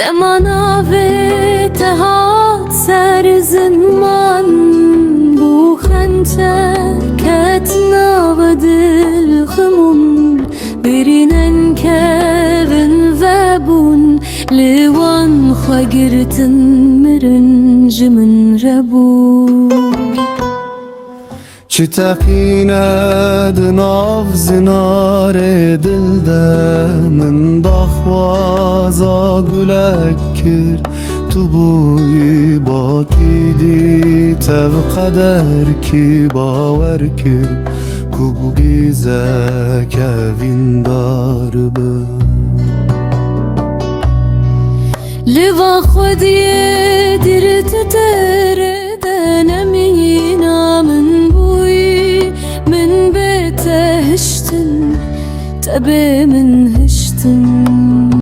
دمانا ve tehat ser zinman bu xençer ketna ve dilximum birinen kevin ve bun liwan xagirtin mirin jimin rebun چی تقینه دناف زناره دلده من دخوازا گلک کرد تو بوی باکی دی تب قدر کی باور کرد کو بگیزه کوین دار به لوا خودیه دیر تتره دنمینه من من بيته هشتن تبي من هشتن